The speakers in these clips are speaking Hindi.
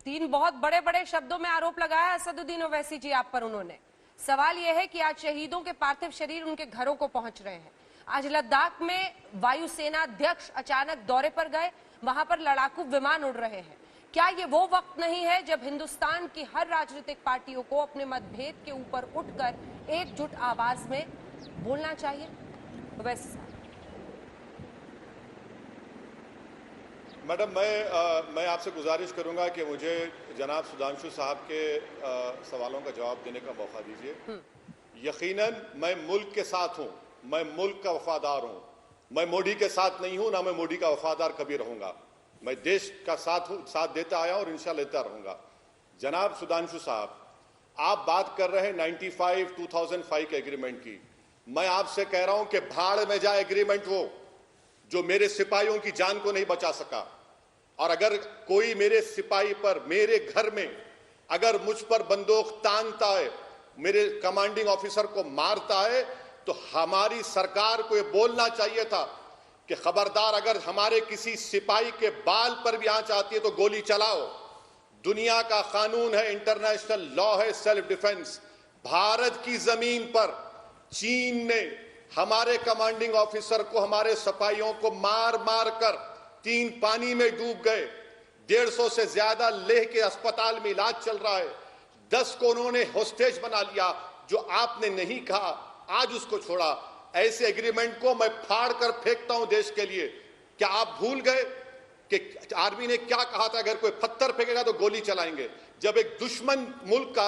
तीन बहुत बड़े बड़े शब्दों में आरोप लगाया असदुद्दीन ओवैसी जी आप पर। उन्होंने सवाल यह है कि आज शहीदों के पार्थिव शरीर उनके घरों को पहुंच रहे हैं। आज लद्दाख में वायुसेना अध्यक्ष अचानक दौरे पर गए, वहां पर लड़ाकू विमान उड़ रहे हैं। क्या ये वो वक्त नहीं है जब हिंदुस्तान की हर राजनीतिक पार्टियों को अपने मतभेद के ऊपर उठकर एकजुट आवाज में बोलना चाहिए? वैसे मैडम, मैं आपसे गुजारिश करूंगा कि मुझे जनाब सुधांशु साहब के सवालों का जवाब देने का मौका दीजिए। यकीनन मैं मुल्क के साथ हूं, मैं मुल्क का वफादार हूं। मैं मोदी के साथ नहीं हूं, ना मैं मोदी का वफादार कभी रहूंगा। मैं देश का साथ देता आया और इंशाल्लाह लेता रहूंगा। जनाब सुधांशु साहब, आप बात कर रहे हैं 2005 के एग्रीमेंट की। मैं आपसे कह रहा हूं कि भाड़ में जाए एग्रीमेंट वो जो मेरे सिपाहियों की जान को नहीं बचा सका। और अगर कोई मेरे सिपाही पर, मेरे घर में अगर मुझ पर बंदूक तानता है, मेरे कमांडिंग ऑफिसर को मारता है, तो हमारी सरकार को यह बोलना चाहिए था कि खबरदार, अगर हमारे किसी सिपाही के बाल पर भी आंच आती है तो गोली चलाओ। दुनिया का कानून है, इंटरनेशनल लॉ है, सेल्फ डिफेंस। भारत की जमीन पर चीन ने हमारे कमांडिंग ऑफिसर को, हमारे सिपाहियों को मार मार कर 3 पानी में डूब गए। 150 से ज्यादा लेह के अस्पताल में इलाज चल रहा है। 10 को उन्होंने होस्टेज बना लिया। जो आपने नहीं कहा, आज उसको छोड़ा। ऐसे एग्रीमेंट को मैं फाड़ कर फेंकता हूं देश के लिए। क्या आप भूल गए कि आर्मी ने क्या कहा था? अगर कोई पत्थर फेंकेगा तो गोली चलाएंगे। जब एक दुश्मन मुल्क का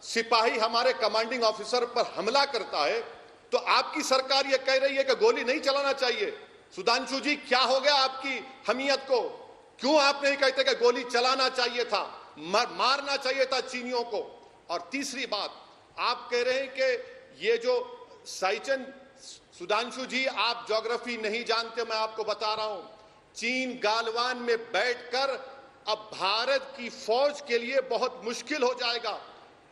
सिपाही हमारे कमांडिंग ऑफिसर पर हमला करता है तो आपकी सरकार यह कह रही है कि गोली नहीं चलाना चाहिए। सुधांशु जी, क्या हो गया आपकी हमीयत को? क्यों आप नहीं कहते कि गोली चलाना चाहिए था, मारना चाहिए था चीनियों को? और तीसरी बात, आप कह रहे हैं कि ये जो साइचन, सुधांशु जी आप ज्योग्राफी नहीं जानते, मैं आपको बता रहा हूं। चीन गालवान में बैठकर अब भारत की फौज के लिए बहुत मुश्किल हो जाएगा।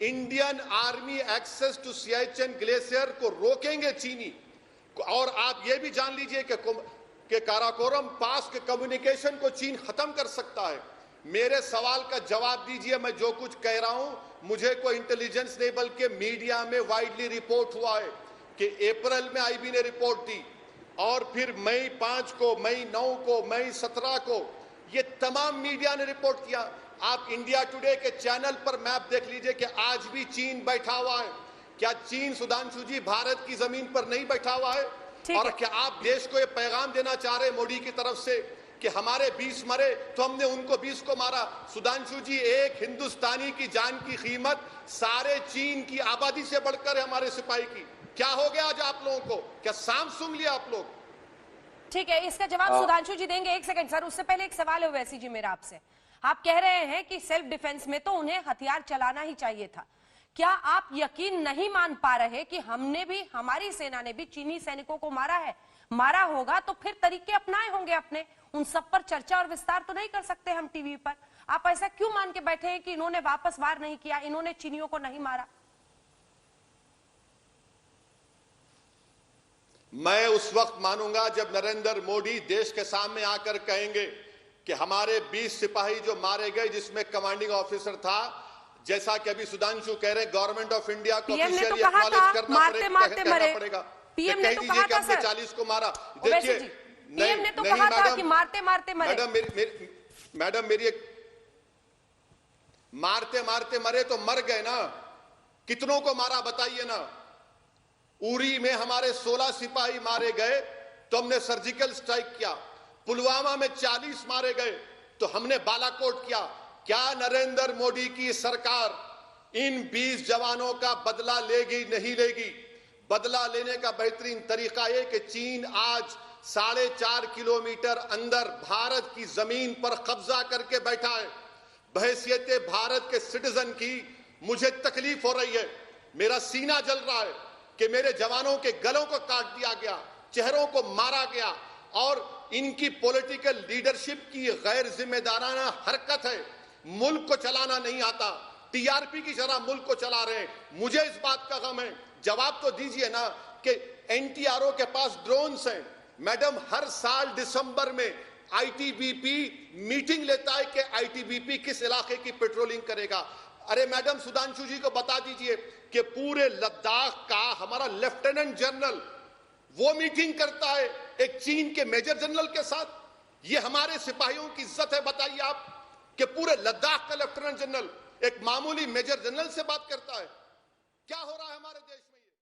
Indian army access to Siachen glacier को रोकेंगे चीनी। और आप ये भी जान लीजिए कि काराकोरम पास के कम्युनिकेशन को चीन खत्म कर सकता है। मेरे सवाल का जवाब दीजिए। मैं जो कुछ कह रहा हूं, मुझे कोई इंटेलिजेंस नहीं, बल्कि मीडिया में वाइडली रिपोर्ट हुआ है कि अप्रैल में आईबी ने रिपोर्ट दी, और फिर मई 5 को, मई 9 को, मई 17 को, ये तमाम मीडिया ने रिपोर्ट किया। आप इंडिया टुडे के चैनल पर मैप देख लीजिए कि आज भी चीन बैठा हुआ है। क्या चीन, सुधांशु जी, भारत की जमीन पर नहीं बैठा हुआ है? और क्या आप देश को ये पैगाम देना चाह रहे हैं मोदी की तरफ से कि हमारे 20 मरे तो हमने उनको 20 को मारा? सुधांशु जी, एक हिंदुस्तानी की जान की कीमत सारे चीन की आबादी से बढ़कर है हमारे सिपाही की। क्या हो गया आज आप लोगों को? क्या सांप सूंघ लिया आप लोग? ठीक है, इसका जवाब सुधांशु जी देंगे। एक सेकंड सर, उससे पहले एक सवाल है ओवैसी जी मेरा आपसे। आप कह रहे हैं कि सेल्फ डिफेंस में तो उन्हें हथियार चलाना ही चाहिए था। क्या आप यकीन नहीं मान पा रहे कि हमने भी, हमारी सेना ने भी चीनी सैनिकों को मारा है? मारा होगा तो फिर तरीके अपनाए होंगे अपने। उन सब पर चर्चा और विस्तार तो नहीं कर सकते हम टीवी पर। आप ऐसा क्यों मान के बैठे हैं कि इन्होंने वापस वार नहीं किया, इन्होंने चीनियों को नहीं मारा? मैं उस वक्त मानूंगा जब नरेंद्र मोदी देश के सामने आकर कहेंगे कि हमारे 20 सिपाही जो मारे गए, जिसमें कमांडिंग ऑफिसर था, जैसा कि अभी सुधांशु कह रहे हैं, गवर्नमेंट ऑफ इंडिया को ऑफिशियली एक्नॉलेज करना पड़ेगा। पीएम ने तो कहा था सर, 40 को मारा। देखिए, पीएम ने तो कहा था कि मारते मारते मरे। मैडम मेरी मारते मारते मरे तो मर गए ना। कितनों को मारा बताइए ना। उरी में हमारे 16 सिपाही मारे गए तो हमने सर्जिकल स्ट्राइक किया। पुलवामा में 40 मारे गए तो हमने बालाकोट किया। क्या नरेंद्र मोदी की सरकार इन 20 जवानों का बदला लेगी? नहीं लेगी। बदला लेने का बेहतरीन तरीका यह कि चीन आज 4.5 किलोमीटर अंदर भारत की जमीन पर कब्जा करके बैठा है। बहैसियत भारत के सिटीजन की मुझे तकलीफ हो रही है। मेरा सीना जल रहा है कि मेरे जवानों के गलों को काट दिया गया, चेहरों को मारा गया, और इनकी पॉलिटिकल लीडरशिप की गैर जिम्मेदाराना हरकत है। मुल्क को चलाना नहीं आता, टीआरपी की तरह मुल्क को चला रहे हैं। मुझे इस बात का गम है। जवाब तो दीजिए ना कि एनटीआरओ के पास ड्रोन्स हैं। मैडम, हर साल दिसंबर में आईटीबीपी मीटिंग लेता है कि आईटीबीपी किस इलाके की पेट्रोलिंग करेगा। अरे मैडम सुधांशु जी को बता दीजिए कि पूरे लद्दाख का हमारा लेफ्टिनेंट जनरल वो मीटिंग करता है एक चीन के मेजर जनरल के साथ। ये हमारे सिपाहियों की इज्जत है? बताइए आप कि पूरे लद्दाख का लेफ्टिनेंट जनरल एक मामूली मेजर जनरल से बात करता है। क्या हो रहा है हमारे देश में?